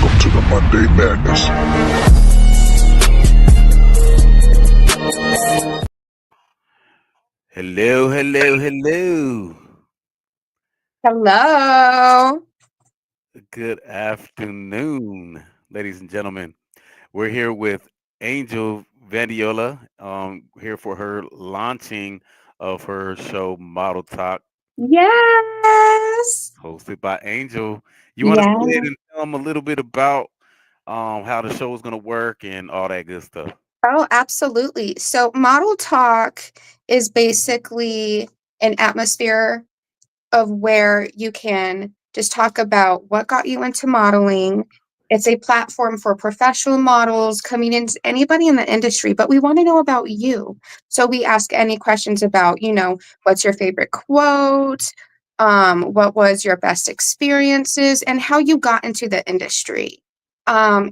Welcome to the Monday Madness. Hello, hello, hello. Hello. Good afternoon, ladies and gentlemen. We're here with Angel Vandiola, here for her launching of her show Model Talk, Yes. hosted by Angel. You want to go ahead Yeah. and tell them a little bit about how the show is going to work and all that good stuff? Oh, absolutely. So, Model Talk is basically an atmosphere of where you can just talk about what got you into modeling. It's a platform for professional models, comedians, anybody in the industry, but we want to know about you. So we ask any questions about, what's your favorite quote? What was your best experiences and how you got into the industry? And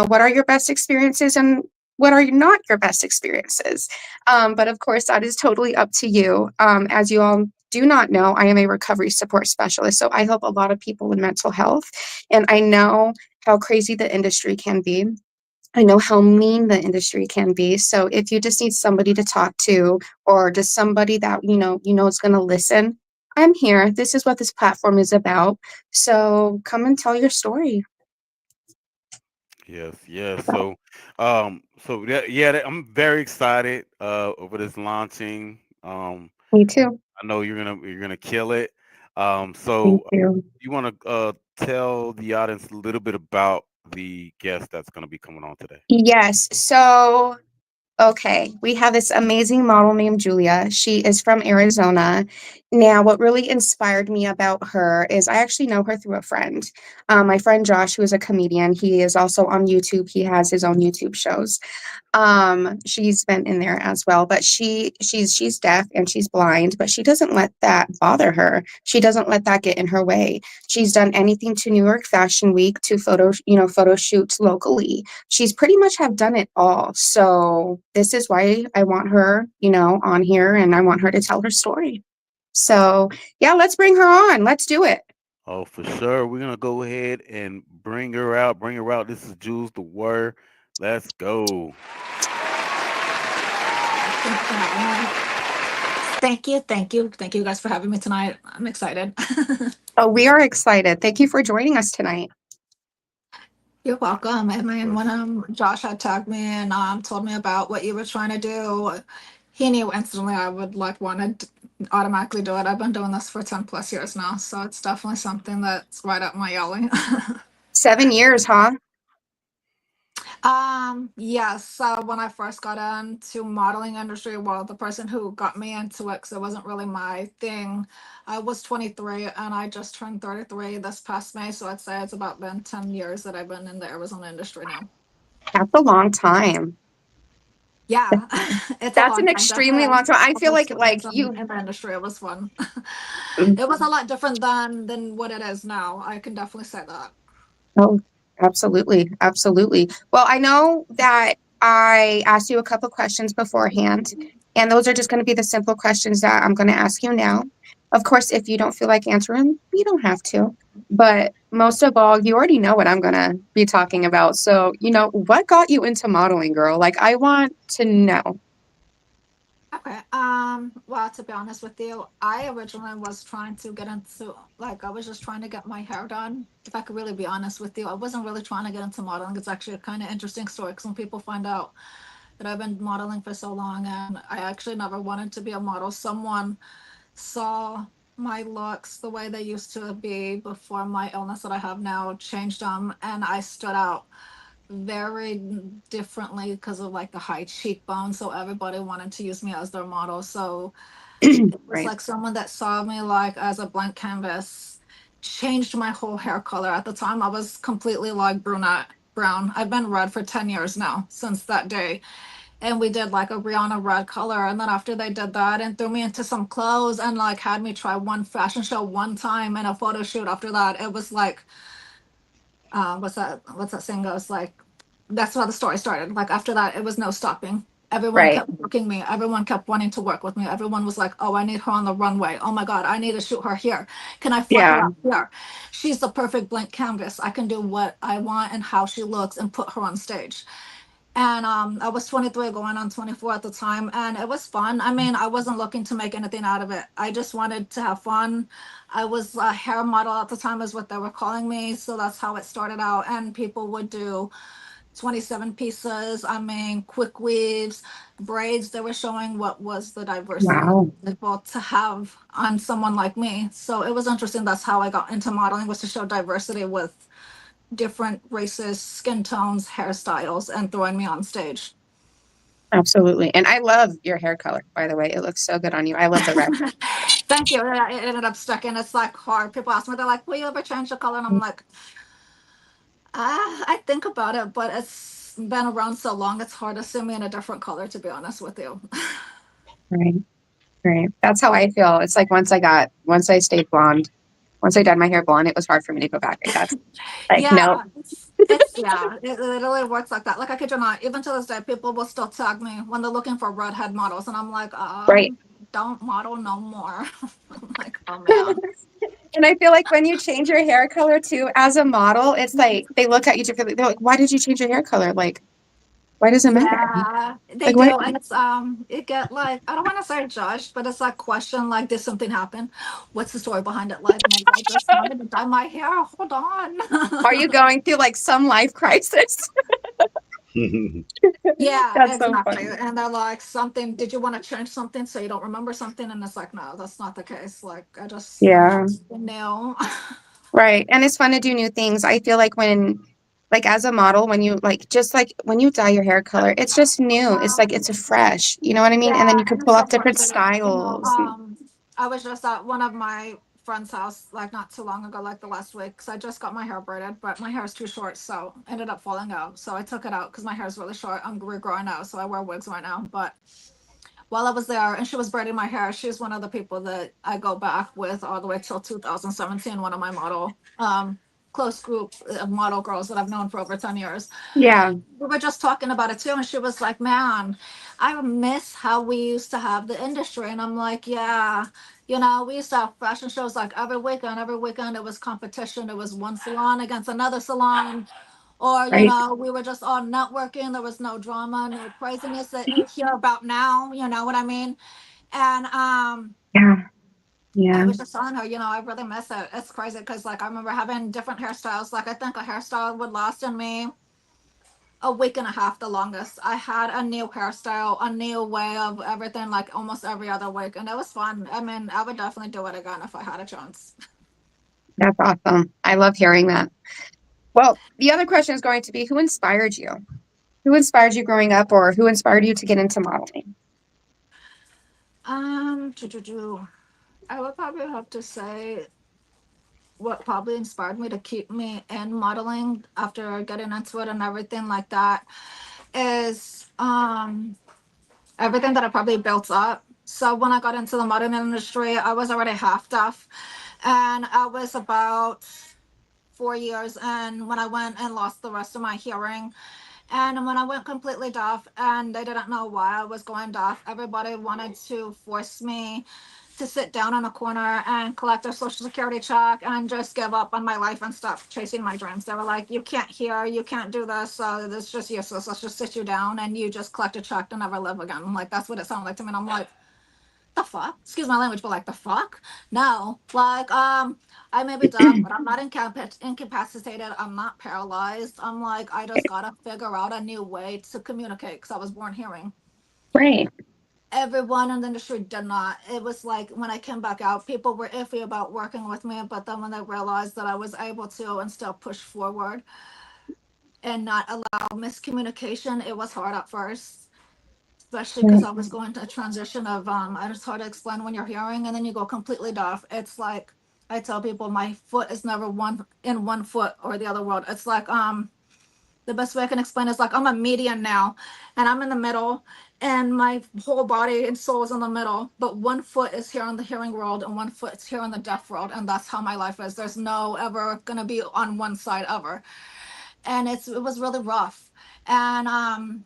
what are your best experiences and what are not your best experiences? But of course, that is totally up to you. As you all do not know, I am a recovery support specialist. So I help a lot of people with mental health. And I know how crazy the industry can be. I know how mean the industry can be. So if you just need somebody to talk to or just somebody that is going to listen, I'm here. This is what this platform is about. So come and tell your story. Yes, yes. I'm very excited over this launching. Me too. I know you're gonna kill it. Thank So you. you want to tell the audience a little bit about the guest that's going to be coming on today? Yes. So okay, we have this amazing model named Julia. She is from Arizona. Now, what really inspired me about her is I actually know her through a friend. My friend Josh, who is a comedian, he is also on YouTube. He has his own YouTube shows. She's been in there as well, but she's deaf and she's blind, but she doesn't let that bother her. She doesn't let that get in her way. She's done anything to New York Fashion Week to photo shoots locally. She's pretty much have done it all. So this is why I want her, on here and I want her to tell her story. So yeah, let's bring her on. Let's do it. Oh, for sure. We're gonna go ahead and bring her out. Bring her out. This is Jules the Word. Let's go. Thank you for having me. Thank you guys for having me tonight. I'm excited. Oh, we are excited. Thank you for joining us tonight. You're welcome. I mean, For when Josh had tagged me and told me about what you were trying to do, he knew instantly I would like want to automatically do it. I've been doing this for 10 plus years now, so it's definitely something that's right up my alley. 7 years, huh? Yes. So when I first got into modeling industry, well, the person who got me into it, because it wasn't really my thing, I was 23 and I just turned 33 this past May. So I'd say it's about been 10 years that I've been in the Arizona industry now. That's a long time. Yeah, it's a That's long an time. Definitely extremely I long time. I had feel some like experience you. in the industry. It was fun. Mm. It was a lot different than what it is now. I can definitely say that. Oh, absolutely, absolutely. Well, I know that I asked you a couple questions beforehand, and those are just going to be the simple questions that I'm going to ask you now. Of course, if you don't feel like answering, you don't have to. But most of all, you already know what I'm going to be talking about. So, what got you into modeling, girl? Like, I want to know. Okay. Well, to be honest with you, I originally was trying to get into like I was just trying to get my hair done. If I could really be honest with you, I wasn't really trying to get into modeling. It's actually a kind of interesting story because when people find out that I've been modeling for so long and I actually never wanted to be a model, someone saw my looks the way they used to be before my illness that I have now changed them, and I stood out very differently because of like the high cheekbone. So everybody wanted to use me as their model. So it was Right. like someone that saw me like as a blank canvas changed my whole hair color. At the time, I was completely like brunette brown. I've been red for 10 years now since that day. And we did like a Rihanna red color. And then after they did that and threw me into some clothes and like had me try one fashion show one time and a photo shoot after that, it was like what's that saying goes like that's how the story started. Like after that it was no stopping. Everyone Right. kept booking me. Everyone kept wanting to work with me. Everyone was like, "Oh, I need her on the runway. Oh my God, I need to shoot her here. Can I fly her Yeah. out here? She's the perfect blank canvas. I can do what I want and how she looks and put her on stage." And I was 23 going on 24 at the time, and it was fun. I mean, I wasn't looking to make anything out of it. I just wanted to have fun. I was a hair model at the time is what they were calling me, so that's how it started out. And people would do 27 pieces. I mean, quick weaves, braids. They were showing what was the diversity Wow. available to have on someone like me. So it was interesting. That's how I got into modeling, was to show diversity with different races, skin tones, hairstyles, and throwing me on stage. Absolutely. And I love your hair color, by the way. It looks so good on you. I love the red. Thank you. It ended up sticking. It's like hard. People ask me, they're like, "Will you ever change the color?" And I'm like, I think about it, but it's been around so long, it's hard to see me in a different color, to be honest with you. Right. Right. That's how I feel. It's like once I stayed blonde, once I dyed my hair blonde, it was hard for me to go back. Like that's like, nope. Yeah, yeah, it literally works like that. Like, I kid you not, even to this day, people will still tag me when they're looking for redhead models, and I'm like, Right. don't model no more. I'm like, oh man. And I feel like when you change your hair color too, as a model, it's like they look at you differently. They're like, why did you change your hair color? Like, why does it matter? Yeah, they Like, what? do, and it's it get like, I don't want to say judged, but it's like question like, did something happen? What's the story behind it? Like, maybe I just wanted to dye my hair. Hold Are you on. going through like some life crisis? Yeah, That's so exactly. funny. And they're like, something, did you want to change something so you don't remember something? And it's like, no, that's not the case. Like, I just want to Yeah. try something new. Right. And it's fun to do new things. I feel like when, like, as a model, when you like, just like when you dye your hair color, it's just new. It's like, it's a fresh, you know what I mean? And then Yeah, you can and it's pull so off different crazy. styles. I was just at one of my friend's house like not too long ago, like the last week, because I just got my hair braided, but my hair is too short, so ended up falling out. So I took it out because my hair is really short. I'm regrowing out, so I wear wigs right now. But while I was there and she was braiding my hair, she's one of the people that I go back with all the way till 2017, one of my model close group of model girls that I've known for over 10 years. Yeah. We were just talking about it too, and she was like, "Man, I miss how we used to have the industry." And I'm like, "Yeah, we used to have fashion shows like every weekend. Every weekend it was competition. It was one salon against another salon, or Right. we were just all networking. There was no drama, no craziness that you hear about now. You know what I mean?" And Yeah. I Yeah. was just telling her, I really miss it. It's crazy because like I remember having different hairstyles. Like I think a hairstyle would last in me a week and a half the longest. I had a new hairstyle, a new way of everything, like almost every other week, and it was fun. I mean, I would definitely do it again if I had a chance. That's awesome. I love hearing that. Well, the other question is going to be who inspired you? Who inspired you growing up or who inspired you to get into modeling? I would probably have to say what probably inspired me to keep me in modeling after getting into it and everything like that is everything that I probably built up. So when I got into the modeling industry, I was already half deaf, and I was about 4 years. And when I went and lost the rest of my hearing, and when I went completely deaf, and they didn't know why I was going deaf, everybody wanted to force me to sit down in a corner and collect a social security check and just give up on my life and stop chasing my dreams. They were like, "You can't hear, you can't do this, so this is just useless. Let's just sit you down and you just collect a check to never live again." I'm like, that's what it sounded like to me. And I'm like, the fuck? Excuse my language, but like the fuck? No. Like, I may be deaf, but I'm not incapacitated. I'm not paralyzed. I'm like, I just gotta figure out a new way to communicate because I was born hearing. Right. Everyone in the industry did not. It was like when I came back out, people were iffy about working with me, but then when they realized that I was able to and still push forward and not allow miscommunication, it was hard at first, especially because Right. I was going to a transition of I just hard to explain when you're hearing and then you go completely deaf. It's like I tell people my foot is never one foot or the other world. It's like the best way I can explain is like I'm a median now and I'm in the middle and my whole body and soul is in the middle, but one foot is here on the hearing world and one foot is here on the deaf world, and that's how my life is. There's no ever gonna be on one side ever. And it was really rough. And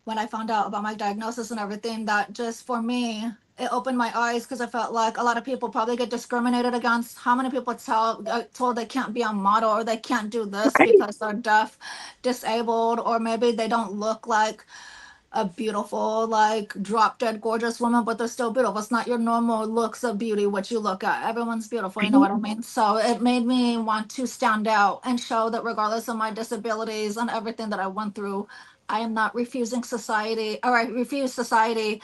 when I found out about my diagnosis and everything, that just for me, it opened my eyes because I felt like a lot of people probably get discriminated against. How many people told they can't be a model or they can't do this Right. because they're deaf, disabled, or maybe they don't look like a beautiful, like drop dead gorgeous woman, but they're still beautiful. It's not your normal looks of beauty, what you look at. Everyone's beautiful, you know what I mean? So it made me want to stand out and show that regardless of my disabilities and everything that I went through, I am not refusing society, or I refuse society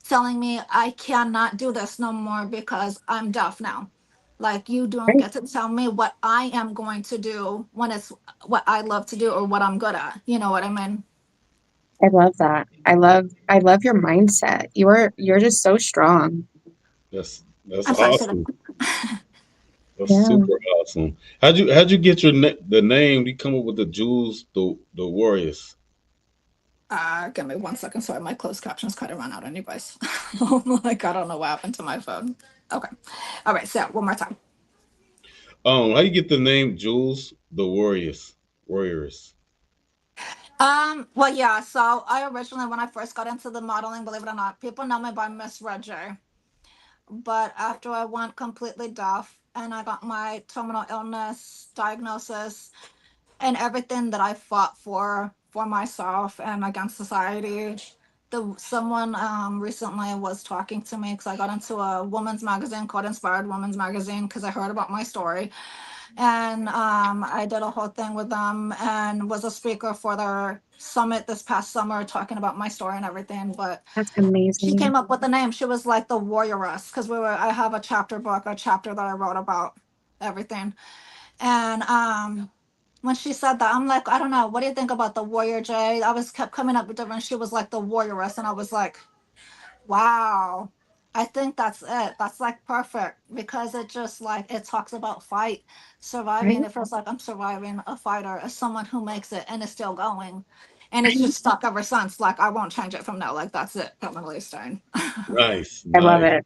telling me I cannot do this no more because I'm deaf now. Like, you don't Right. get to tell me what I am going to do when it's what I love to do or what I'm good at. You know what I mean? I love that. I love your mindset. You're just so strong. That's I'm sorry, say that. awesome. That's Yeah. super awesome. How'd you get the name? You come up with the Jewels, the Warriors. Give me 1 second. Sorry, my closed captions kind of run out on you guys. Like, I don't know what happened to my phone. Okay. All right. So one more time. How you get the name Jules the Warriors? Warriors. Well, yeah. So I originally, when I first got into the modeling, believe it or not, people know me by Miss Roger. But after I went completely deaf and I got my terminal illness diagnosis and everything that I fought for myself and against society. Someone recently was talking to me because I got into a woman's magazine called Inspired Women's Magazine because I heard about my story, and I did a whole thing with them and was a speaker for their summit this past summer talking about my story and everything. But That's she amazing. came up with the name. She was like the warrioress because I have a chapter book, a chapter that I wrote about everything, and when she said that, I'm like, I don't know. What do you think about the warrior, Jay? I was kept coming up with different. She was like the warrioress, and I was like, wow. I think that's it. That's like perfect because it just like it talks about fight, Right. surviving. It feels like I'm surviving a fighter, as someone who makes it and is still going, and it's Right. just stuck ever since. Like, I won't change it from now. Like, that's it. Permanently staying. Nice, I love nice. it.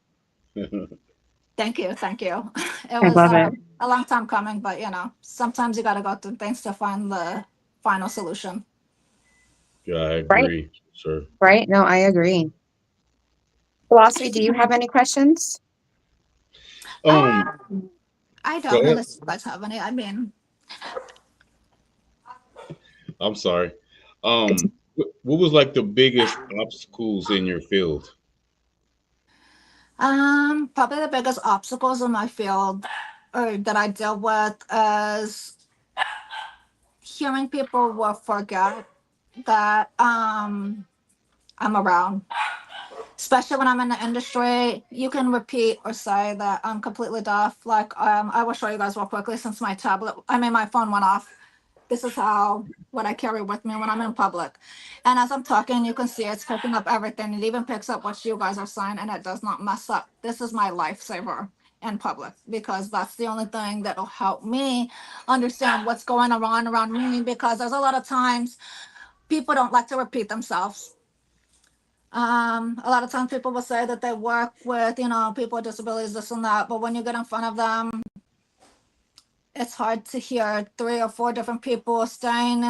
Thank you, thank you. It I was love it. a long time coming, but sometimes you got to go through things to find the final solution. Yeah, I Right. agree. Sure. Right. No, I agree. Philosophy, do you have any questions? Um, Um, I Go don't, ahead. unless you guys have any. I mean, I'm sorry. It's What was like the biggest obstacles in your field? probably the biggest obstacles in my field or that I deal with is hearing people will forget that I'm around. Especially when I'm in the industry, you can repeat or say that I'm completely deaf. Like, I will show you guys real quickly since my phone went off. This is how what I carry with me when I'm in public. And as I'm talking, you can see it's picking up everything. It even picks up what you guys are saying and it does not mess up. This is my lifesaver in public because that's the only thing that'll help me understand what's going on around me because there's a lot of times people don't like to repeat themselves. A lot of times people will say that they work with, people with disabilities, this and that, but when you get in front of them, it's hard to hear three or four different people staying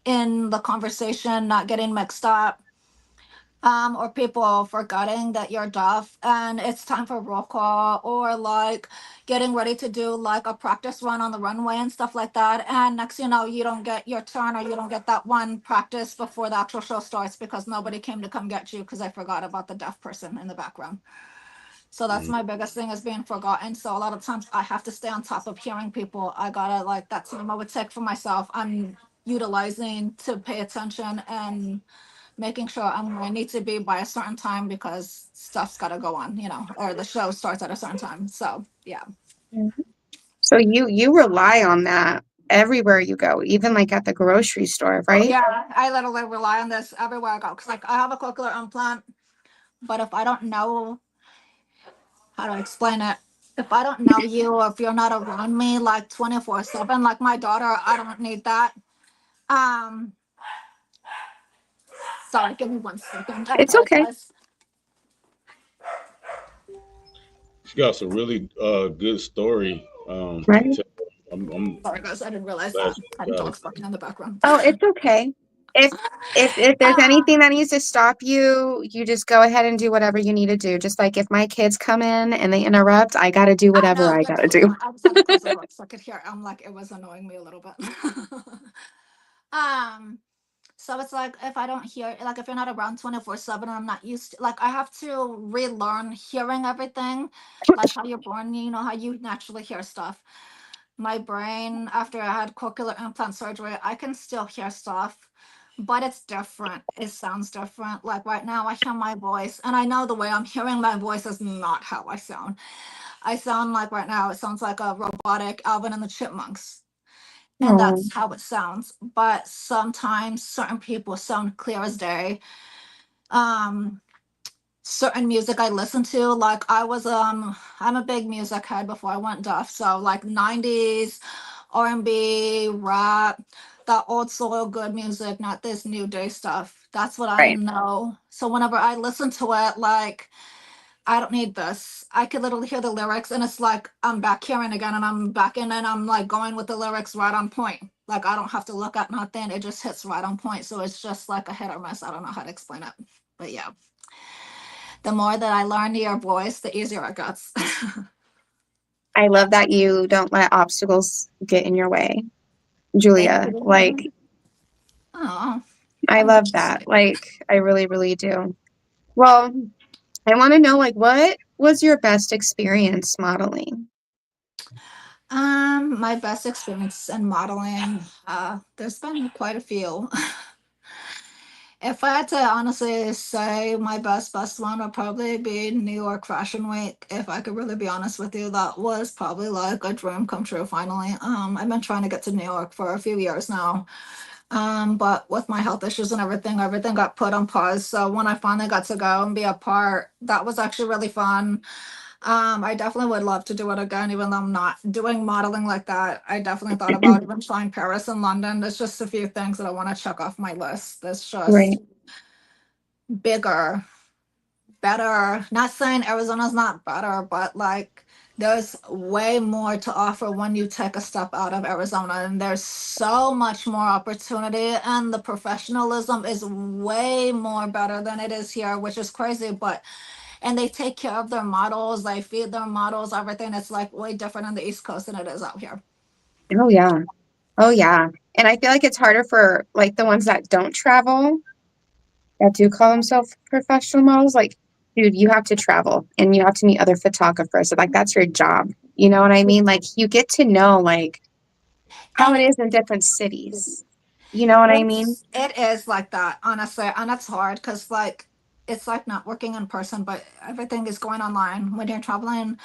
in the conversation, not getting mixed up, or people forgetting that you're deaf and it's time for roll call or like getting ready to do like a practice run on the runway and stuff like that. And next, you don't get your turn or you don't get that one practice before the actual show starts because nobody came to come get you because I forgot about the deaf person in the background. So that's Mm, my biggest thing is being forgotten. So a lot of times I have to stay on top of hearing people. I gotta like that time I would take for myself. I'm utilizing to pay attention and making sure I'm where I need to be by a certain time because stuff's gotta go on, or the show starts at a certain time. So yeah. so you rely on that everywhere you go, even like at the grocery store, right? Yeah, I literally rely on this everywhere I go. Cause like I have a cochlear implant, but if I don't know how to explain it, if I don't know you or if you're not around me like 24/7, like my daughter, I don't need that. Um, Sorry, give me 1 second. I It's okay. apologize. she got some really good story to Right. tell. I'm Sorry guys, I didn't realize glad that. she I had got it. dogs barking in the background. Oh, it's okay. if if there's anything Um, that needs to stop you, you just go ahead and do whatever you need to do. Just like if my kids come in and they interrupt, I got to do I whatever know, I got to literally. do. I was had to close the door so I could hear. I'm like, it was annoying me a little bit. um, so it's like if I don't hear, like if you're not around 24/7, I'm not used to, like I have to relearn hearing everything, like how you're born, you know, how you naturally hear stuff. My brain, after I had cochlear implant surgery, I can still hear stuff, but it's different. It sounds different. Like right now, I hear my voice, and I know the way I'm hearing my voice is not how I sound. I sound like right now, it sounds like a robotic Alvin and the Chipmunks. And Oh, that's how it sounds. But sometimes certain people sound clear as day. Um, Certain music I listen to, like I'm a big music head before I went deaf. So like 90s, R&B, rap, that old soul good music, not this new day stuff. That's what I right. know. So whenever I listen to it, like I don't need this. I could literally hear the lyrics and it's like I'm back hearing again and I'm back in and I'm like going with the lyrics right on point. Like I don't have to look at nothing. It just hits right on point. So it's just like a hit or miss. I don't know how to explain it. But yeah, the more that I learn your voice, the easier it gets. I love that you don't let obstacles get in your way, Thank Julia. Like, you. Oh, I I love that. appreciate it. Like, I really, really do. Well, I want to know, like, what was your best experience modeling? My best experience in modeling, there's been quite a few. If I had to honestly say my best one would probably be New York Fashion Week. If I could really be honest with you, that was probably like a dream come true finally. I've been trying to get to New York for a few years now. But with my health issues and everything got put on pause. So when I finally got to go and be a part, that was actually really fun. I definitely would love to do it again, even though I'm not doing modeling like that. I definitely thought about even trying Paris and London. There's just a few things that I want to check off my list. It's just Right. bigger, better. Not saying Arizona's not better, but like there's way more to offer when you take a step out of Arizona, and there's so much more opportunity, and the professionalism is way more better than it is here, which is crazy. But and they take care of their models, they feed their models, everything. It's like way different on the East Coast than it is out here. Oh, yeah. Oh, yeah. And I feel like it's harder for like the ones that don't travel that do call themselves professional models. Like, dude, you have to travel and you have to meet other photographers. So, like, that's your job. You know what I mean? Like, you get to know like how And it is in different cities. You know what I mean? it is like that, honestly, and it's hard because like it's like not working in person, but everything is going online. When you're traveling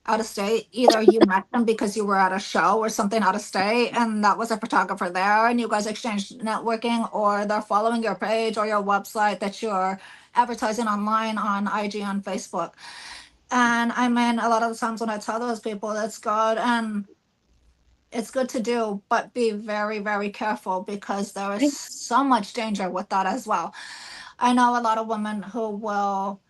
out of state, either you met them because you were at a show or something out of state, and that was a photographer there, and you guys exchanged networking, or they're following your page or your website that you're advertising online on IG on Facebook. And I mean, a lot of the times when I tell those people that's good and it's good to do, but be very, very careful because there is Right. so much danger with that as well. I know a lot of women who will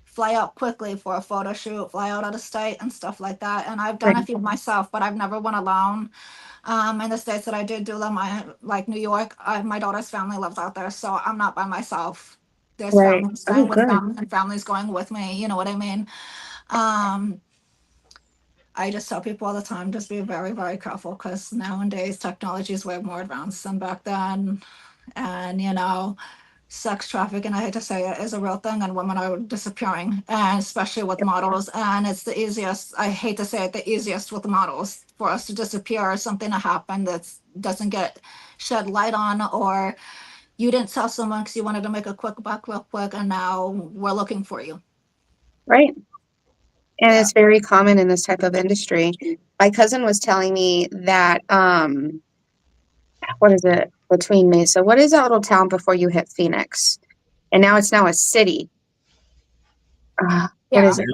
fly out quickly for a photo shoot, fly out of state and stuff like that. And I've done Right. a few myself, but I've never went alone. In the states that I did do them, I like New York. My daughter's family lives out there, so I'm not by myself. There's Right. families Oh, staying with good. them and families going with me. You know what I mean? Um, I just tell people all the time, just be very, very careful because nowadays technology is way more advanced than back then. And, you know, sex trafficking, I hate to say it, is a real thing and women are disappearing, and especially with models. And it's the easiest, I hate to say it, the easiest with models for us to disappear or something to happen that doesn't get shed light on, or you didn't tell someone because you wanted to make a quick buck real quick and now we're looking for you. Right. And Yeah. it's very common in this type of industry. My cousin was telling me that what is it between Mesa? What is that little town before you hit Phoenix? And now it's a city. What Yeah. is it?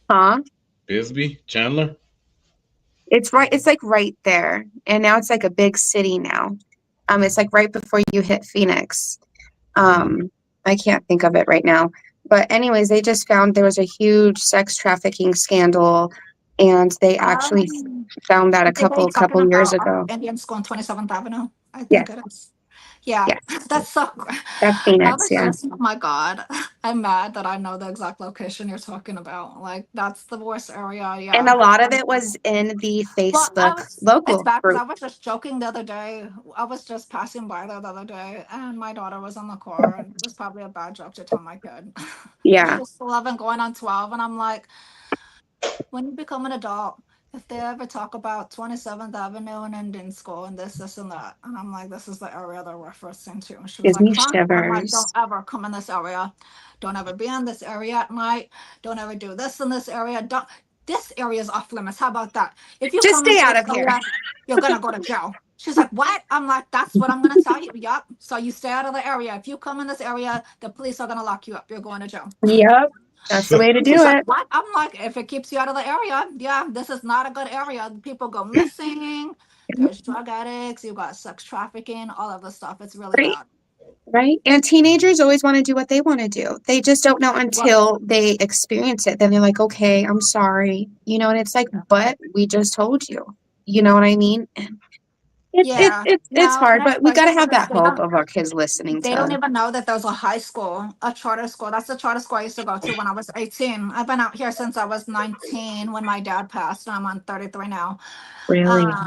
Huh? Bisbee, Chandler. It's right. It's like right there, and now it's like a big city now. It's like right before you hit Phoenix. I can't think of it right now. But anyways, they just found there was a huge sex trafficking scandal, and they actually Um, found that a I think they're couple talking years about ago. Indian School on 27th Avenue. I Yes, think it is. Yeah, Yes, that's so. that's I Phoenix. was Yeah, just, oh my God, I'm mad that I know the exact location you're talking about. Like, that's the worst area. and Yeah. a lot of it was in the Well, Facebook it's local bad because I group. was just joking the other day. I was just passing by there the other day, and my daughter was in the car, and it was probably a bad joke to tell my kid. Yeah, She's 11 going on 12, and I'm like, when you become an adult, if they ever talk about 27th Avenue and Indian School and this, and that, and I'm like, this is the area they're referencing to. And she was gives like, me huh? I'm like, don't shivers. ever come in this area. Don't ever be in this area at night. Don't ever do this in this area. Don't. This area is off limits. How about that? If you Just come stay into out this of here. area, you're gonna go to jail. She's like, what? I'm like, that's what I'm gonna tell you. Yup. So you stay out of the area. If you come in this area, the police are gonna lock you up. You're going to jail. Yep, that's the way to do She's like, it. what? I'm like, if it keeps you out of the area, yeah, this is not a good area. People go missing. There's drug addicts. You got sex trafficking, all of the stuff. It's really Right, bad. right. And teenagers always want to do what they want to do. They just don't know Well, until they experience it. Then they're like, okay, I'm sorry. And it's like, but we just told you. You know what I mean? And yeah, it's no, hard, and it's but we got crazy to have because that hope of our kids listening they don't to. even know that there's a high school, a charter school. That's the charter school I used to go to when I was 18. I've been out here since I was 19 when my dad passed. And I'm on 33 now. Really?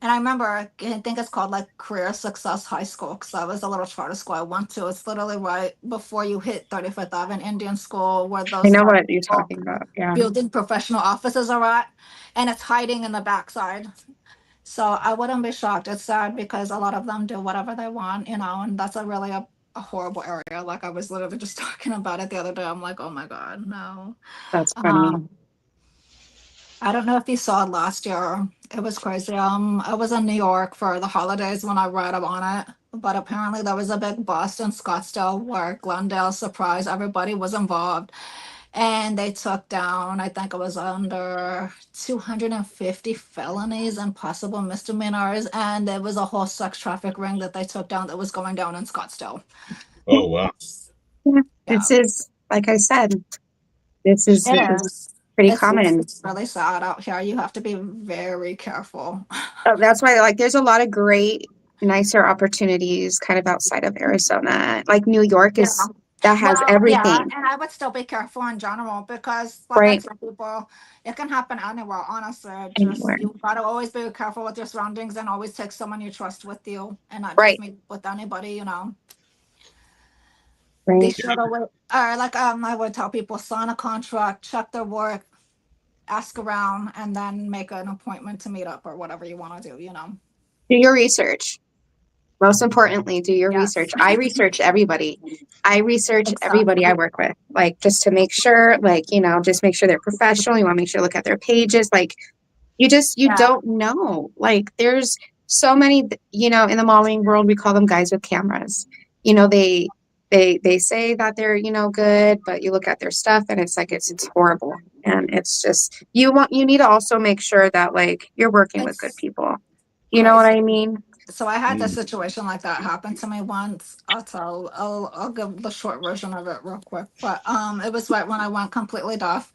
And I remember, I think it's called like Career Success High School because that was a little charter school I went to. It's literally right before you hit 35th Ave Indian School, where I those know charter what you're school talking about. Yeah, building professional offices are at, and it's hiding in the backside. So I wouldn't be shocked. It's sad because a lot of them do whatever they want, and that's a horrible area. Like I was literally just talking about it the other day. I'm like, oh my God, no. that's funny. Um, I don't know if you saw it last year. It was crazy. I was in New York for the holidays when I read up on it. But apparently there was a big bust in Scottsdale where Glendale surprised everybody was involved. And they took down, I think it was under 250 felonies and possible misdemeanors. And there was a whole sex traffic ring that they took down that was going down in Scottsdale. Oh wow. Yeah, Yeah, this is like I said, it this is is. pretty It's common. it's really sad out here. You have to be very careful. That's why like there's a lot of great, nicer opportunities kind of outside of Arizona. Like New York Yeah. is that has Well, yeah, everything, and I would still be careful in general because, like I right? tell people, it can happen anywhere. Honestly, just Anywhere, you gotta always be careful with your surroundings and always take someone you trust with you, and not just right? meet with anybody. They Right. should always, or like I would tell people, sign a contract, check their work, ask around, and then make an appointment to meet up or whatever you want to do. Do your research. Most importantly, do your Yes, research. I research everybody. I research everybody I exactly. work with, like just to make sure, like, just make sure they're professional. You want to make sure look at their pages. Like you Yeah, don't know. Like there's so many, in the modeling world, we call them guys with cameras. They say that they're, good, but you look at their stuff and it's like it's horrible. And it's just you need to also make sure that like you're working with good it's people. You know what crazy. I mean? So I had a Mm. situation like that happen to me once. I'll give the short version of it real quick. But it was right when I went completely deaf.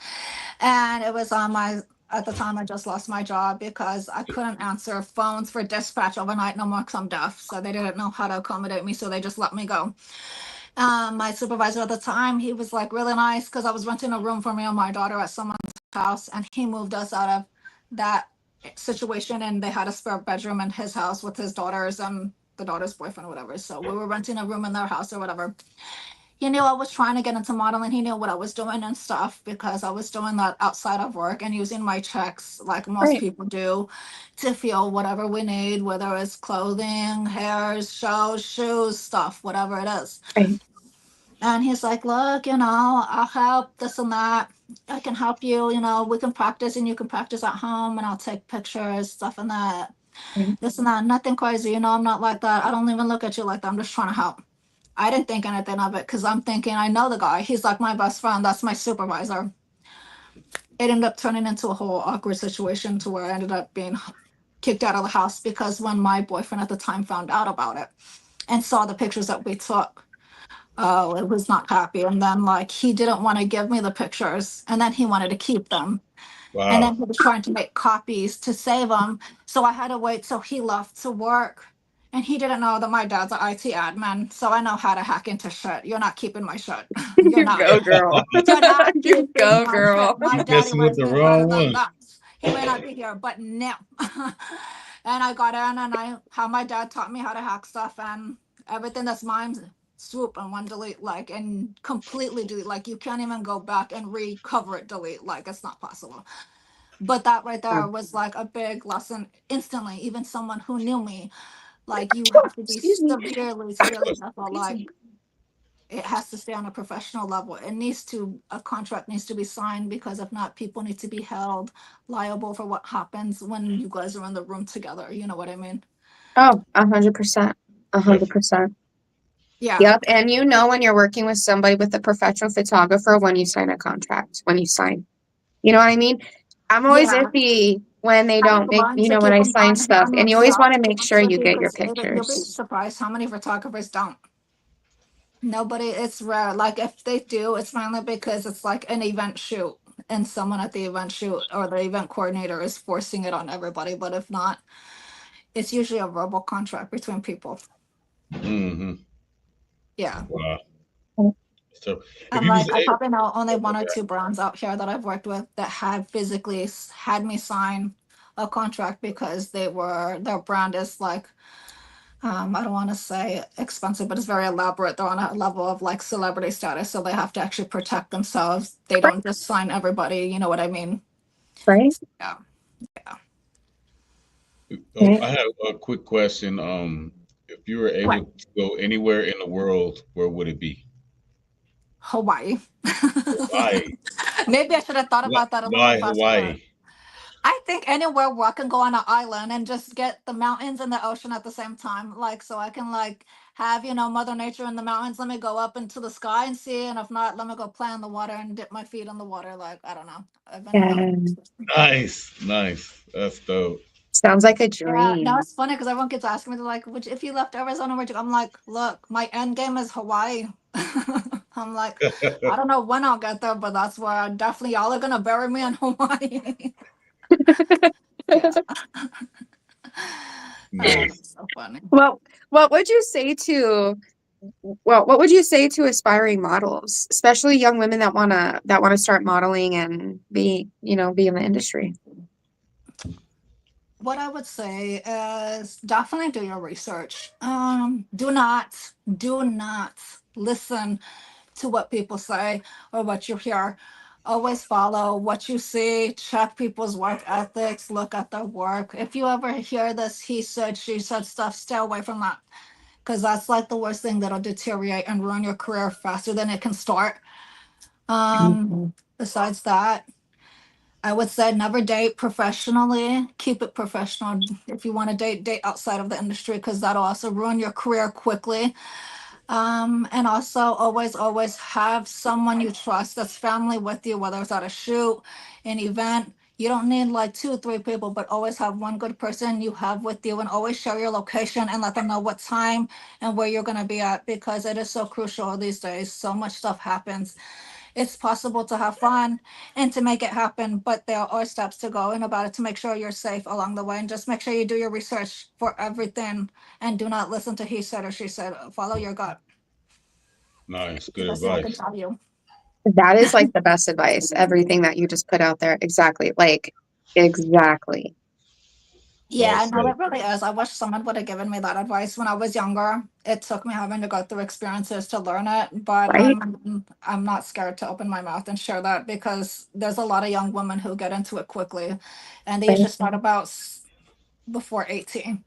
And it was on my at the time I just lost my job because I couldn't answer phones for dispatch overnight no more because I'm deaf. So they didn't know how to accommodate me, so they just let me go. My supervisor at the time, he was like really nice because I was renting a room for me and my daughter at someone's house, and he moved us out of that situation, and they had a spare bedroom in his house with his daughters and the daughter's boyfriend or whatever. So we were renting a room in their house or whatever. He knew I was trying to get into modeling. He knew what I was doing and stuff because I was doing that outside of work and using my checks like most Right. people do to feel whatever we need, whether it's clothing, hairs, shoes, stuff, whatever it is. Right. And he's like, look, I'll help this and that. I can help you, we can practice and you can practice at home and I'll take pictures, stuff and that. Right. This and that, nothing crazy, I'm not like that. I don't even look at you like that. I'm just trying to help. I didn't think anything of it because I'm thinking I know the guy. He's like my best friend. That's my supervisor. It ended up turning into a whole awkward situation to where I ended up being kicked out of the house because when my boyfriend at the time found out about it and saw the pictures that we took, oh, it was not happy. And then like he didn't want to give me the pictures and then he wanted to keep them. And Wow. then he was trying to make copies to save them. So I had to wait till he left to work And he didn't know that my dad's an IT admin, so I know how to hack into shit. You're not keeping my shit. You're You not. go, girl. You're not You keeping go, my shit. girl. My You daddy messing with loves the me better wrong than one. that. He may not be here, but no. And I got in and how my dad taught me how to hack stuff, and everything that's mine, swoop and one delete, like, and completely delete. Like, you can't even go back and recover it, delete. Like, it's not possible. But that right there was like a big lesson instantly. Even someone who knew me, like, you have to be Excuse me. severely, severely careful. Like, it has to stay on a professional level. It needs to, a contract needs to be signed, because if not, people need to be held liable for what happens when you guys are in the room together. You know what I mean? Oh, 100%. 100%. Yeah. Yep. And you know when you're working with somebody with a professional photographer when you sign a contract, when you sign. You know what I mean? I'm always Yeah. iffy when they I'm don't make, going to when keep I them sign on stuff. hand And you always myself, want to to make be sure honest with you you, get your because you'll be pictures. surprised how many photographers don't. Nobody, it's rare. Like, if they do, it's mainly because it's like an event shoot, and someone at the event shoot or the event coordinator is forcing it on everybody. But if not, it's usually a verbal contract between people. Mm-hmm. Yeah. Wow. Mm. So if And you was like, I able, probably know only one or two brands out here that I've worked with that have physically had me sign a contract, because their brand is like, I don't want to say expensive, but it's very elaborate. They're on a level of like celebrity status, so they have to actually protect themselves. They Right. don't just sign everybody. You know what I mean? Right. Yeah. Yeah. I have a quick question. If you were What? able to go anywhere in the world, where would it be? Hawaii. Hawaii. Maybe I should have thought about that a little Why faster. Hawaii? I think anywhere where I can go on an island and just get the mountains and the ocean at the same time. Like, so I can like have, Mother Nature in the mountains. Let me go up into the sky and see. And if not, let me go play in the water and dip my feet in the water. Like, I don't know. I've been in Yeah. mountains. Nice, nice. That's dope. Sounds like a Yeah, no, dream. it's funny because everyone keeps asking me, they're like, which, if you left Arizona, where'd you go? I'm like, look, my end game is Hawaii. I'm like, I don't know when I'll get there, but that's where definitely y'all are gonna bury me in Hawaii. Yeah. Nice. That's so funny. Well, what would you say to what would you say to aspiring models, especially young women that wanna start modeling and be in the industry? What I would say is definitely do your research. Do not listen to what people say or what you hear. Always follow what you see, check people's work ethics, look at their work. If you ever hear this he said, she said stuff, stay away from that. Because that's like the worst thing that'll deteriorate and ruin your career faster than it can start. Besides that, I would say never date professionally. Keep it professional. If you want to date, date outside of the industry, because that'll also ruin your career quickly. And also always, always have someone you trust that's family with you, whether it's at a shoot, an event. You don't need like two, three people, but always have one good person you have with you, and always share your location and let them know what time and where you're going to be at, because it is so crucial these days. So much stuff happens. It's possible to have fun and to make it happen, but there are steps to go in about it to make sure you're safe along the way. And just make sure you do your research for everything, and do not listen to he said or she said. Follow your gut. Nice. Good That's all I can advice. tell you. That is like the best advice. Everything that you just put out there. Exactly. Like, exactly. Yeah, That's no, dope. it really is. I wish someone would have given me that advice when I was younger. It took me having to go through experiences to learn it, but Right? I'm not scared to open my mouth and share that, because there's a lot of young women who get into it quickly, and they Right. usually start about before 18.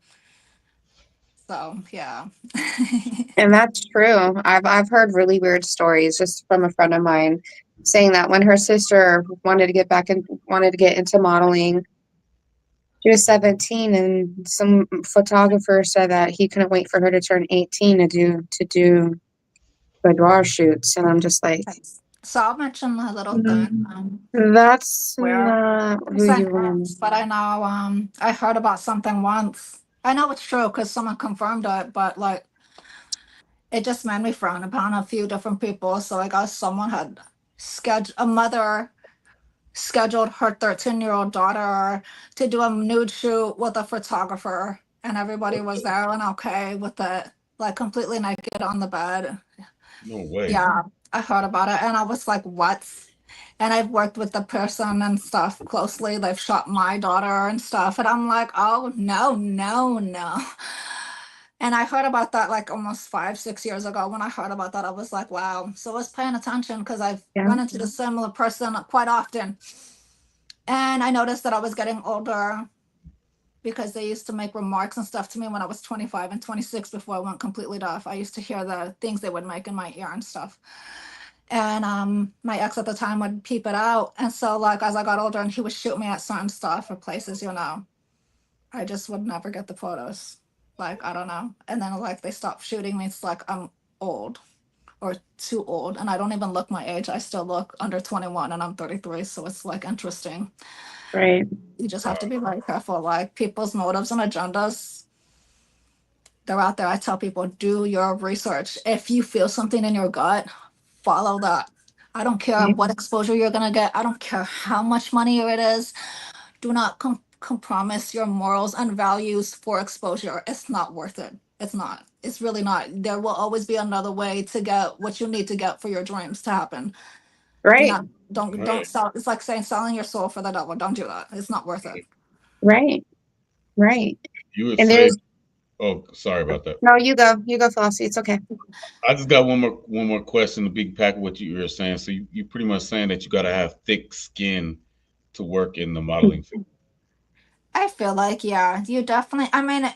So, yeah. And that's true. I've heard really weird stories just from a friend of mine saying that when her sister wanted to get into modeling, she was 17 and some photographer said that he couldn't wait for her to turn 18 to do boudoir shoots. And I'm just like, So I'll mention a little thing. "Mm, that's Where not who percent you want." ends, but I know I heard about something once. I know it's true because someone confirmed it, but like, it just made me frown upon a few different people. So I guess someone had scheduled a mother scheduled her 13-year-old daughter to do a nude shoot with a photographer. and everybody was there and okay with it, like completely naked on the bed. No way. Yeah, I heard about it and I was like, what? And I've worked with the person and stuff closely. They've shot my daughter and stuff. And I'm like, oh, no, no, no. And I heard about that like almost 5, 6 years ago. When I heard about that, I was like, wow. So I was paying attention because I've Yeah. run into the similar person quite often. And I noticed that I was getting older because they used to make remarks and stuff to me when I was 25 and 26 before I went completely deaf. I used to hear the things they would make in my ear and stuff. And my ex at the time would peep it out. And so like as I got older and he would shoot me at certain stuff or places, I just would never get the photos. Like, I don't know. And then like they stopped shooting me. It's like I'm old or too old. And I don't even look my age. I still look under 21 and I'm 33. So it's like interesting. Right. You just have to be very careful. Like people's motives and agendas, they're out there. I tell people, do your research. If you feel something in your gut, follow that. I don't care Right. what exposure you're going to get. I don't care how much money it is. Do not compromise your morals and values for exposure. It's not worth it. It's not. It's really not. There will always be another way to get what you need to get for your dreams to happen. Do Right. not, don't Right. sell. It's like saying selling your soul for the devil. Don't do that. It's not worth it. Right. Right. You would And say, there's oh, sorry about that. no, you go, Flossie. It's okay. I just got one more question to big pack what you were saying. So you pretty much saying that you got to have thick skin to work in the modeling field. I feel like, yeah, you definitely, I mean,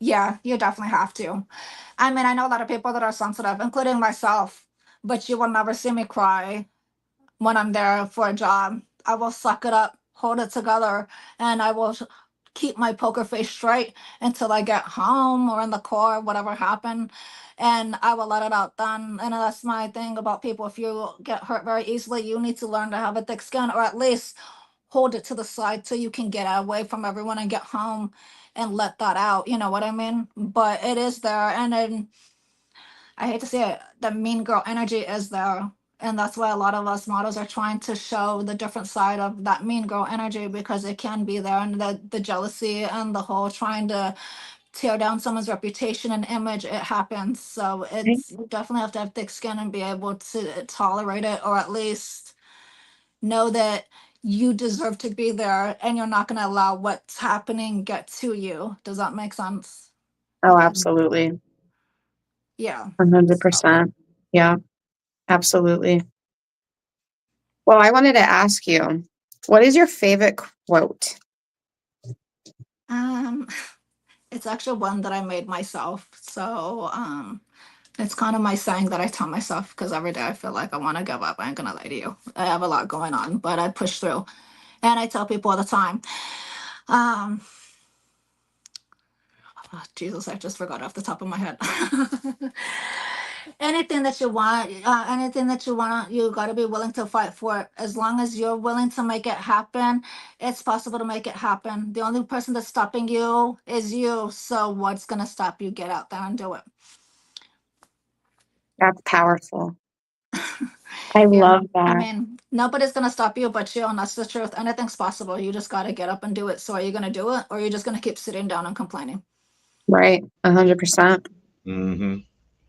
yeah, you definitely have to. I mean, I know a lot of people that are sensitive, including myself, but you will never see me cry when I'm there for a job. I will suck it up, hold it together, and I will keep my poker face straight until I get home or in the car, whatever happened. And I will let it out then. And that's my thing about people. If you get hurt very easily, you need to learn to have a thick skin or at least hold it to the side so you can get away from everyone and get home and let that out. You know what I mean? But it is there. And then I hate to say it, the mean girl energy is there. And that's why a lot of us models are trying to show the different side of that mean girl energy because it can be there and the jealousy and the whole trying to tear down someone's reputation and image, it happens. So Right. it's you definitely have to have thick skin and be able to tolerate it or at least know that you deserve to be there and you're not going to allow what's happening get to you. Does that make sense? Oh, Yeah. absolutely. Yeah. 100%. Yeah, absolutely. Well, I wanted to ask you, what is your favorite quote? Um, it's actually one that I made myself. So it's kind of my saying that I tell myself because every day I feel like I want to give up. I ain't gonna lie to you. I have a lot going on, but I push through. And I tell people all the time. Um, oh, Jesus, I just forgot off the top of my head. Anything that you want, you got to be willing to fight for it. As long as you're willing to make it happen, it's possible to make it happen. The only person that's stopping you is you. So what's gonna stop you? Get out there and do it. That's powerful. I Yeah, love I that. mean, nobody's gonna stop you but you, and that's the truth. Anything's possible. You just gotta get up and do it. So are you gonna do it, or are you just gonna keep sitting down and complaining? Right. 100%. Mm-hmm.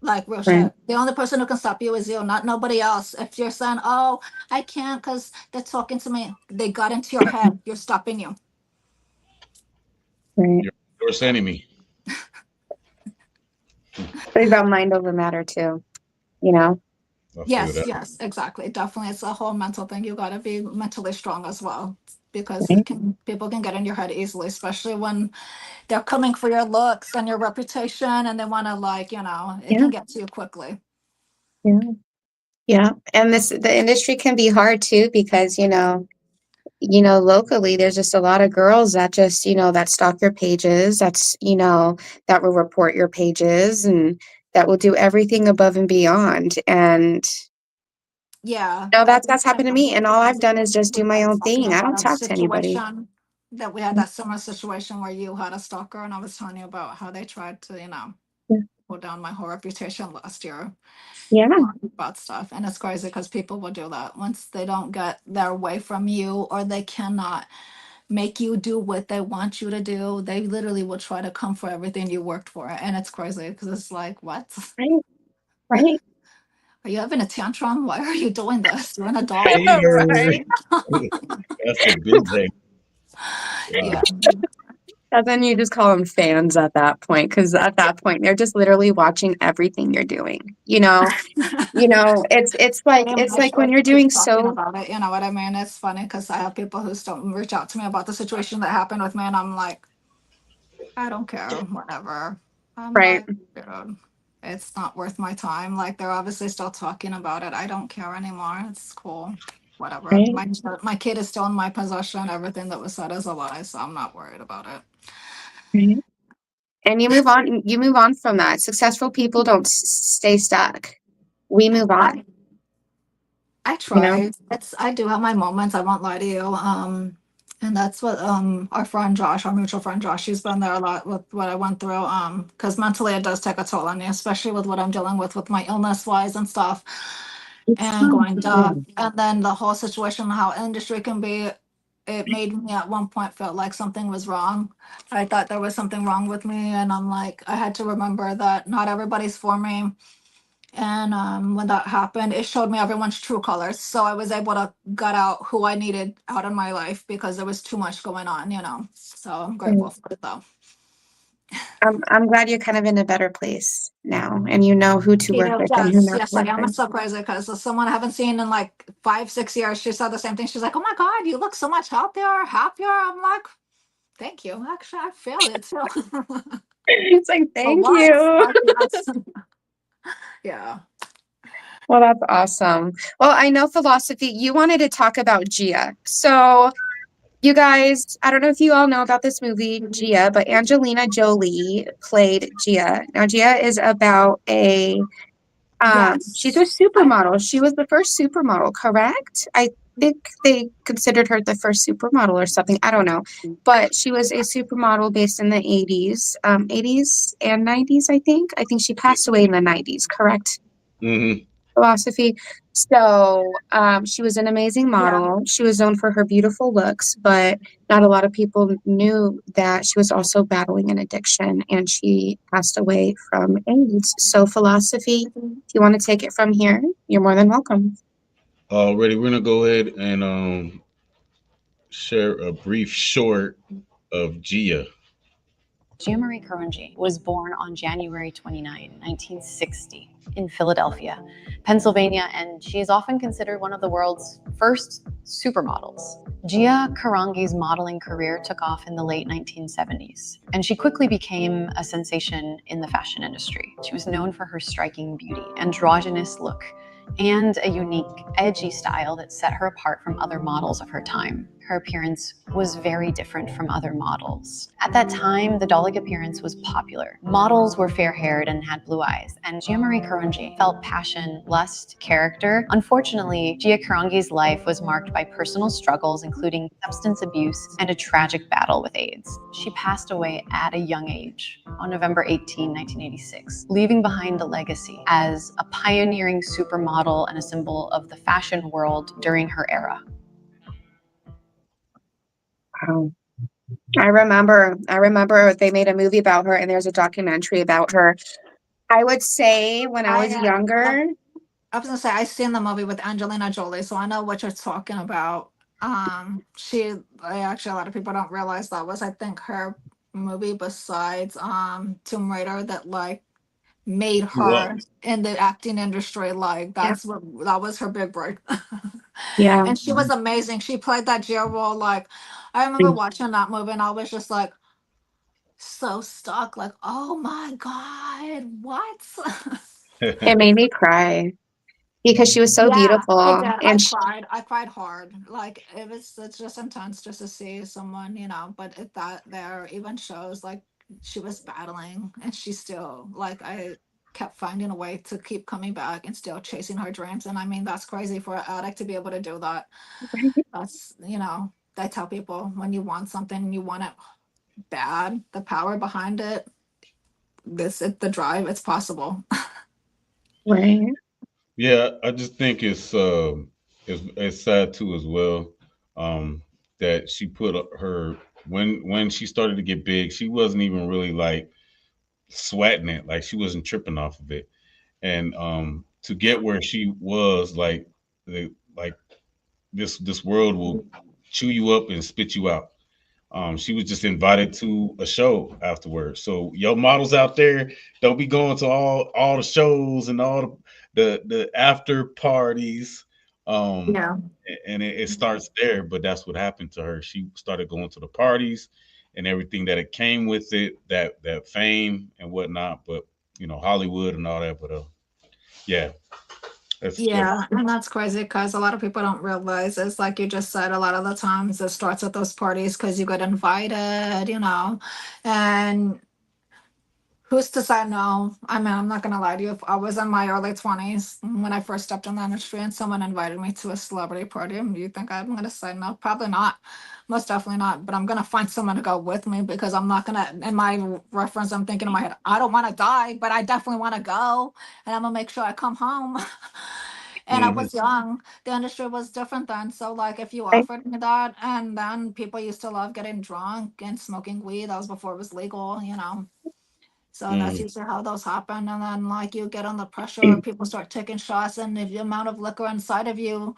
Like real Right. shit. The only person who can stop you is you, not nobody else. If you're saying, "Oh, I can't because they're talking to me," they got into your head. You're stopping you. Right. Your worst enemy. It's about mind over matter too, you know? I feel Yes, that. yes, exactly. Definitely, it's a whole mental thing. You gotta be mentally strong as well, because Right. people can get in your head easily, especially when they're coming for your looks and your reputation, and they want to it Yeah. can get to you quickly. Yeah. Yeah. And the industry can be hard too because, locally there's just a lot of girls that just, that stalk your pages, that will report your pages and that will do everything above and beyond. And Yeah, that's happened to me. And all I've done is just do we my had own talking thing. I don't about a talk to anybody. situation that we had that similar situation where you had a stalker, and I was telling you about how they tried to, Yeah. pull down my whole reputation last year Yeah. about stuff. And it's crazy because people will do that once they don't get their way from you or they cannot make you do what they want you to do. They literally will try to come for everything you worked for, and it's crazy because it's like, what? Right. Right. Are you having a tantrum? Why are you doing this? You're an adult. Hater. Right. That's a big hater. Yeah. Wow. And then you just call them fans at that point, because at that point they're just literally watching everything you're doing. It's Make like sure when to you're keep doing talking so about it. You know what I mean? It's funny because I have people who still reach out to me about the situation that happened with me, and I'm like, I don't care, whatever. I'm right, like, dude, it's not worth my time. Like they're obviously still talking about it. I don't care anymore. It's cool. Whatever. right, My kid is still in my possession. Everything that was said is a lie, so I'm not worried about it. right. And you move on from that. Successful people don't stay stuck. We move on, I I you know? try. It's I do have my moments. I won't lie to you. And that's what our friend Josh, our mutual friend Josh, she's been there a lot with what I went through. Because mentally it does take a toll on you, especially with what I'm dealing with my illness wise and stuff, It's and so going deaf, hard. and then the whole situation, how industry can be. It made me at one point feel like something was wrong. I thought there was something wrong with me, and I'm like, I had to remember that not everybody's for me, and when that happened, it showed me everyone's true colors. So I was able to gut out who I needed out of my life because there was too much going on, you know. So I'm grateful for it though. I'm glad you're kind of in a better place now, and you know who to You work know, with and who yes, not to yes, I work am. with. It's so crazy because someone I haven't seen in like 5, 6 years, she said the same thing. She's like, "Oh my God, you look so much healthier, happier." I'm like, "Thank you." Actually, I feel it too. It's like, But thank once, you. like, yes. Yeah. Well, that's awesome. Well, I know philosophy, you wanted to talk about Gia. So, you guys, I don't know if you all know about this movie, Gia, but Angelina Jolie played Gia. Now, Gia is about she's a Yes. supermodel. She was the first supermodel, correct? I think they considered her the first supermodel or something. I don't know. But she was a supermodel based in the 80s and 90s, I think. I think she passed away in the 90s, correct? Hmm. Philosophy. So she was an amazing Yeah. model. She was known for her beautiful looks, but not a lot of people knew that she was also battling an addiction and she passed away from AIDS. So, philosophy, if you want to take it from here, you're more than welcome. Already, we're gonna go ahead and share a brief short of Gia. Gia Marie Kurunji was born on January 29, 1960, in Philadelphia, Pennsylvania, and she is often considered one of the world's first supermodels. Gia Karangi's modeling career took off in the late 1970s, and she quickly became a sensation in the fashion industry. She was known for her striking beauty, androgynous look, and a unique, edgy style that set her apart from other models of her time. Her appearance was very different from other models. At that time, the doll-like appearance was popular. Models were fair-haired and had blue eyes, and Gia Marie Kurunji felt passion, lust, character. Unfortunately, Gia Karangi's life was marked by personal struggles, including substance abuse and a tragic battle with AIDS. She passed away at a young age on November 18, 1986, leaving behind a legacy as a pioneering supermodel and a symbol of the fashion world during her era. Wow. I remember they made a movie about her and there's a documentary about her. I would say when I I, was younger, I was gonna say I seen the movie with Angelina Jolie, so I know what you're talking about. Actually a lot of people don't realize that was I think her movie besides Tomb Raider that like made Wow. her in the acting industry. Like yeah, that was her big break. yeah, And she was amazing. She played that jail role. Like I remember watching that movie and I was just like so stuck, like, oh my God, what? it made me cry because she was so Yeah, it beautiful did. I and cried. I cried hard. Like it's just intense just to see someone, you know, but it that there even shows like she was battling and she still like I kept finding a way to keep coming back and still chasing her dreams. And I mean that's crazy for an addict to be able to do that. That's you know, I tell people when you want something and you want it bad, the power behind it, the drive, it's possible. right. Yeah, I just think it's sad too as well. Um, that she put her when she started to get big, she wasn't even really like sweating it, like she wasn't tripping off of it. And to get where she was, like like this world will chew you up and spit you out. She was just invited to a show afterwards. So your models out there, don't be going to all the shows and all the after parties. Um, Yeah. and it starts there, but that's what happened to her. She started going to the parties and everything that it came with it, that fame and whatnot. But Hollywood and all that. But yeah, that's Yeah, and that's crazy because a lot of people don't realize it's like you just said, a lot of the times it starts at those parties because you get invited, and who's to say no? I mean, I'm not gonna lie to you. If I was in my early 20s when I first stepped in the industry and someone invited me to a celebrity party, do you think I'm gonna say no? Probably not. Most definitely not. But I'm gonna find someone to go with me because I'm not gonna. In my reference, I'm thinking in my head, I don't want to die, but I definitely want to go, and I'm gonna make sure I come home. And I hmm was young. The industry was different then. So like if you Right. offered me that, and then people used to love getting drunk and smoking weed. That was before it was legal. So that's hmm usually how those happen. And then like you get under pressure, people start taking shots, and if the amount of liquor inside of you,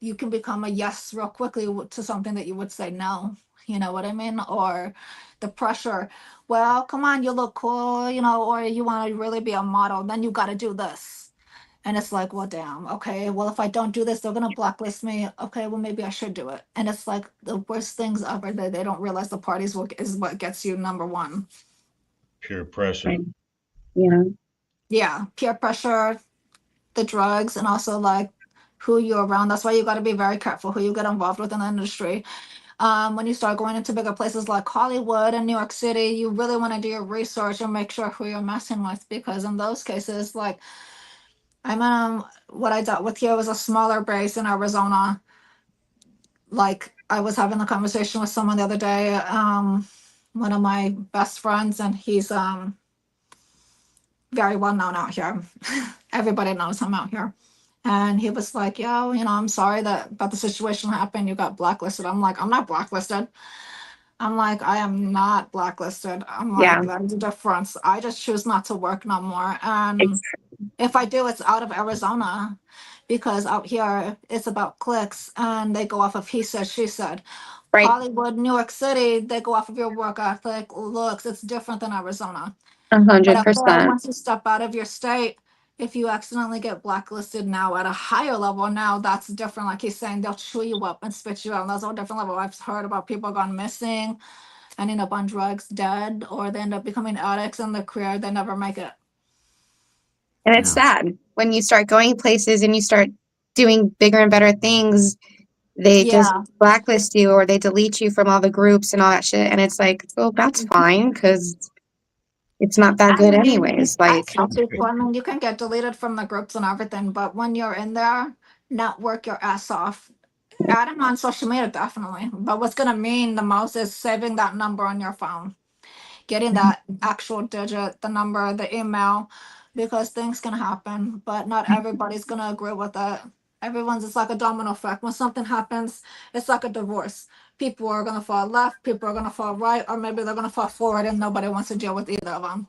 you can become a yes real quickly to something that you would say no. You know what I mean? Or the pressure. Well, come on, you look cool, or you want to really be a model, then you got to do this. And it's like, well, damn, okay, well, if I don't do this, they're gonna blacklist me. Okay, well, maybe I should do it. And it's like the worst things ever that they don't realize the parties is what gets you number one. Peer pressure. Right. Yeah. Yeah, peer pressure, the drugs, and also like who you're around. That's why you got to be very careful who you get involved with in the industry. When you start going into bigger places like Hollywood and New York City, you really want to do your research and make sure who you're messing with, because in those cases, like what I dealt with here was a smaller base in Arizona. Like I was having a conversation with someone the other day, one of my best friends, and he's very well known out here. Everybody knows him out here. And he was like, yo, I'm sorry that about the situation happened. You got blacklisted. I'm like, I'm not blacklisted. I'm like, I am not blacklisted. I'm like, Yeah. there's a difference. I just choose not to work no more. It's And if I do, it's out of Arizona, because out here it's about clicks and they go off of he said, she said. right. Hollywood, New York City, they go off of your work ethic, looks. It's different than Arizona. a But hundred up there, percent. once you step out of your state, if you accidentally get blacklisted now at a higher level, now that's different. Like he's saying, they'll chew you up and spit you out. And that's a different level. I've heard about people gone missing, ending up on drugs, dead, or they end up becoming addicts in their career. They never make it. And it's Yeah. sad when you start going places and you start doing bigger and better things, they just Yeah. blacklist you or they delete you from all the groups and all that shit. And it's like, well, that's fine because it's not that I good mean, anyways. I Like, tell people, I mean, you can get deleted from the groups and everything, but when you're in there, network your ass off. Add them on social media, definitely. But what's gonna mean the most is saving that number on your phone, getting that actual digit, the number, the email, because things can happen, but not everybody's gonna agree with it. Everyone's, it's like a domino effect. When something happens, it's like a divorce. People are gonna fall left, people are gonna fall right, or maybe they're gonna fall forward, and nobody wants to deal with either of them.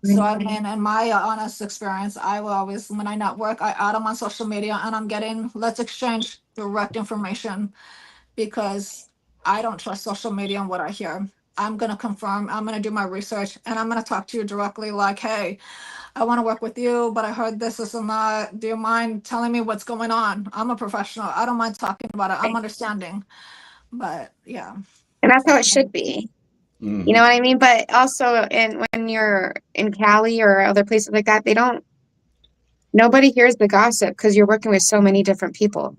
So I mean, in my honest experience, I will always, when I network, I add them on social media, and I'm getting, let's exchange direct information, because I don't trust social media and what I hear. I'm gonna confirm, I'm gonna do my research, and I'm gonna talk to you directly like, hey, I want to work with you, but I heard this and that. Do you mind telling me what's going on? I'm a professional. I don't mind talking about it. I'm understanding. But yeah. and that's how it Um, should be. You know hmm what I mean? But also, when you're in Cali or other places like that, nobody hears the gossip because you're working with so many different people.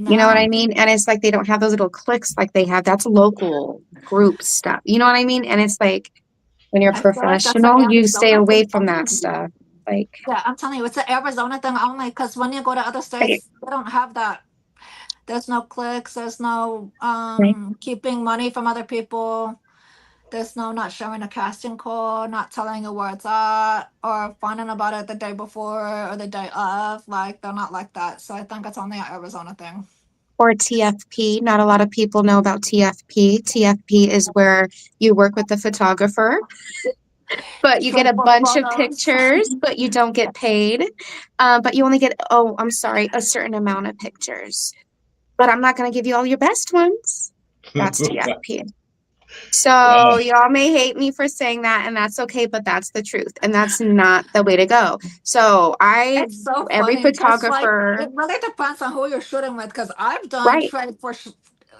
You know what no. I mean? And it's like they don't have those little cliques like they have. That's local group stuff. You know what I mean? And it's like when you're I feel like that's an professional, you stay Arizona away thing from that only. stuff. Like, Yeah, I'm telling you, it's an Arizona thing only, because when you go to other right, states, they don't have that. There's no clicks, there's no right. keeping money from other people. There's no not showing a casting call, not telling you where it's at, or finding about it the day before or the day of. Like they're not like that. So I think it's only an Arizona thing. or TFP. Not a lot of people know about TFP. TFP is where you work with the photographer, but you get a Straight for bunch of photos. pictures, but you don't get paid. But you only get, oh, I'm sorry, a certain amount of pictures. But I'm not going to give you all your best ones. That's TFP. So y'all may hate me for saying that, and that's okay, but that's the truth, and that's not the way to go. So It's so every funny because like photographer, it really depends on who you're shooting with. Because I've done right? trade for,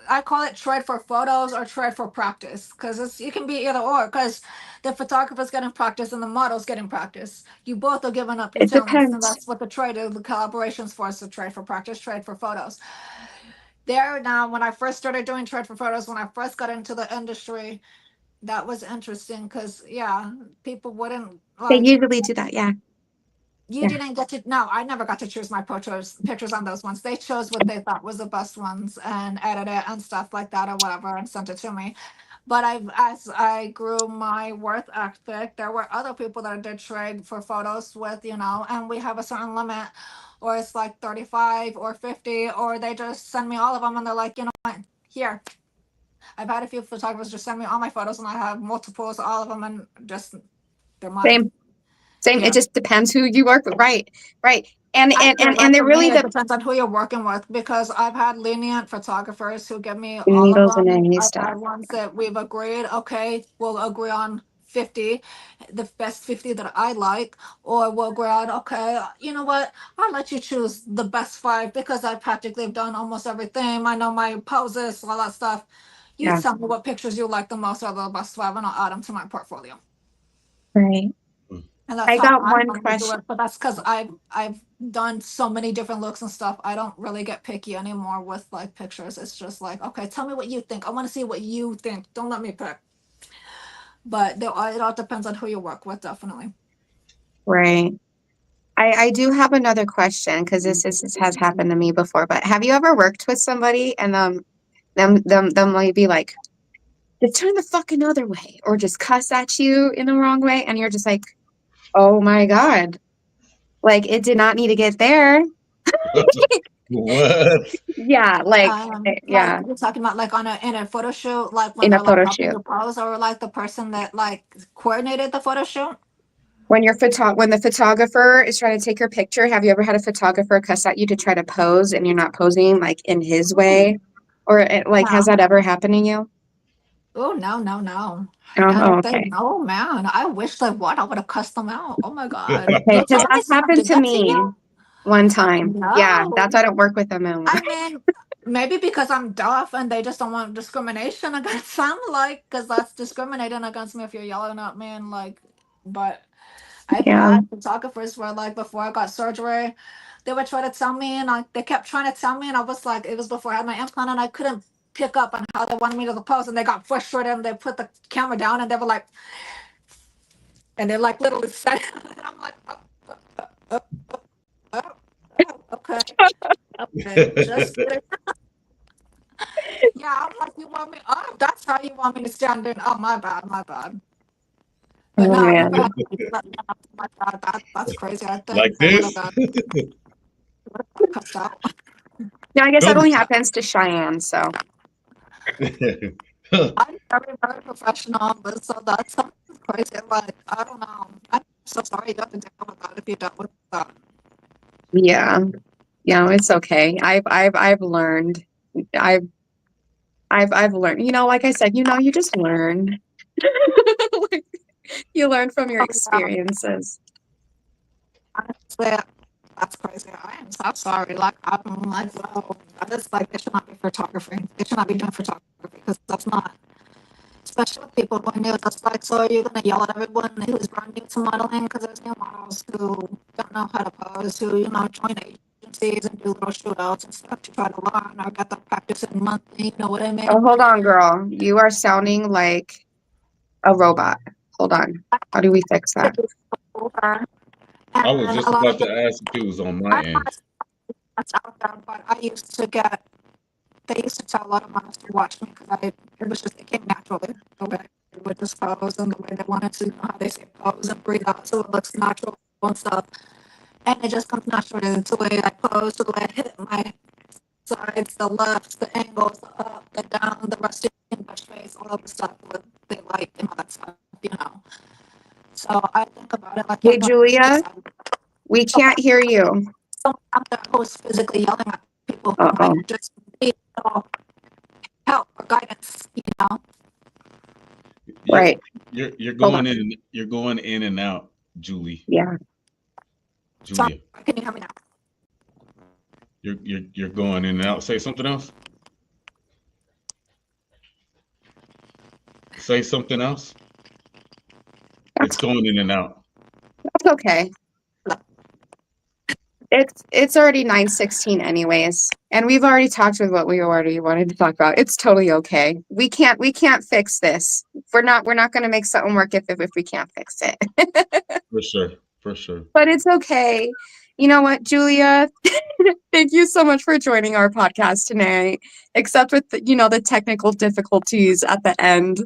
I call it trade for photos or trade for practice. Because it can be either or. Because the photographer's getting practice and the model's getting practice. You both are giving up your It talents, and depends. that's what the trade, the collaborations for. So trade for practice, trade for photos. There now, when I first started doing trade for photos, when I first got into the industry, that was interesting because yeah, people wouldn't They like usually do that, yeah. you Yeah. didn't get to no, I never got to choose my pictures on those ones. They chose what they thought was the best ones and edited it and stuff like that or whatever and sent it to me. But as I grew my worth ethic, there were other people that I did trade for photos with, and we have a certain limit, or it's like 35 or 50, or they just send me all of them and they're like, you know what, here. I've had a few photographers just send me all my photos and I have multiples, all of them, and just they're mine. Same. Same. It Yeah. just depends who you work with. Right. Right. And I and feel and, like and it for me, really it the depends on who you're working with because I've had lenient photographers who give me all of needles in a them. I've haystack. had ones that we've agreed, okay, we'll agree on 50, the best 50 that I like, or we'll agree on, okay, you know what, I'll let you choose the best five because I practically have done almost everything. I know my poses, all that stuff. You Yeah. tell me what pictures you like the most out of the best five, and I'll add them to my portfolio. Right. And that's I how got I one normally do question. it. But that's because I've done so many different looks and stuff. I don't really get picky anymore with like pictures. It's just like, okay, tell me what you think. I want to see what you think. Don't let me pick. But it all depends on who you work with, definitely. Right. I do have another question because this has happened to me before. But have you ever worked with somebody and them might be like, just turn the fucking other way or just cuss at you in the wrong way, and you're just like, oh my God, like it did not need to get there. What? Yeah, Like yeah, you're talking about like in a photo shoot, like when in a they're like photo helping shoot. you pose, or like the person that like coordinated the photo shoot. When when the photographer is trying to take your picture, have you ever had a photographer cuss at you to try to pose and you're not posing like in his way? Or like has No. that ever happened to you? Oh no, no, no. Oh, And if they okay. know, man, I wish they would. I would have cussed them out. Oh my God. Okay, You're because telling me that's someone happened did to that to me you? one time. Yeah, that's No. why I don't work with them anymore. I mean, maybe because I'm deaf and they just don't want discrimination against them, like, because that's discriminating against me if you're yelling at me and like, but I've Yeah. had photographers where like before I got surgery, they would try to tell me and they kept trying to tell me and I was like, it was before I had my implant and I couldn't pick up on how they wanted me to pose and they got frustrated and they put the camera down and they were like, and they're like literally said, and I'm like, oh, oh, okay, okay, just kidding. Yeah, I'm like, you want me? Oh, that's how you want me to stand in. Oh, my bad, my bad. But Oh no, I've never man. had my bad. That's crazy. I think Like I would have this? got cussed out. No, I guess that Don't only happens to Cheyenne, so I'm very, very professional, but so that's something crazy. Like, I don't know. I'm so sorry you have to deal with that if you dealt with that. yeah. Yeah, it's okay. I've learned. I've I've learned, like I said, you just learn. Like, you learn from your Oh, yeah, experiences. honestly, that's crazy. I am so sorry. Like, I'm like, wow, that is like, it should not be photography. It should not be doing photography because that's not. Especially with people who are new, that's like, so you're gonna yell at everyone who's brand new to modeling because there's new models who don't know how to pose, who join agencies and do little shootouts and stuff to try to learn or get the practice in monthly. You know what I Oh, mean? hold on, girl. You are sounding like a robot. Hold on. How do we fix that? Over. I was And a just lot about of to the ask if it was on my I'm end. not that's out there, but I used to get. They used to tell a lot of models to watch me because it was just, it came naturally the way I would just pose and the way they wanted to, how they say pose and breathe out so it looks natural and stuff. And it just comes naturally to the way I pose, to the way I hit my sides, the lefts, the angles, the up, the down, the resting Dutch face, all of the stuff what they like and all that stuff, you know. So I think about it like Hey, Julia, we can't hear you. someone out there who's physically yelling at people who Uh-oh. might just need help or guidance, you know. Right. You're Hold going on. you're going in and out, Julie. Yeah. Julia. So, can you hear me now? You're going in and out. Say something else. Say something else. It's going in and out. That's okay. It's already 9:16 anyways, and we've already talked with what we already wanted to talk about. It's totally okay. We can't fix this. We're not going to make something work if we can't fix it. For sure. But it's okay. You know what, Julia? Thank you so much for joining our podcast tonight, except with the technical difficulties at the end.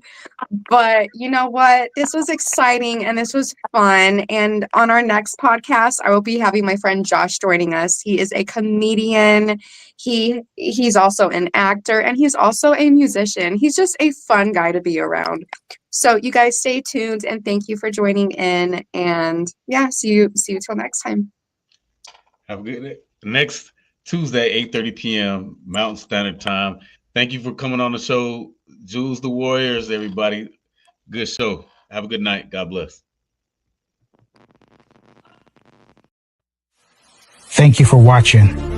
But you know what? This was exciting and this was fun. And on our next podcast, I will be having my friend Josh joining us. He is a comedian. He's also an actor and he's also a musician. He's just a fun guy to be around. So you guys stay tuned and thank you for joining in. And yeah, see you till next time. Have a good day. Next Tuesday, 8:30 p.m. Mountain Standard Time. Thank you for coming on the show, Jules the Warriors, everybody. Good show. Have a good night. God bless. Thank you for watching.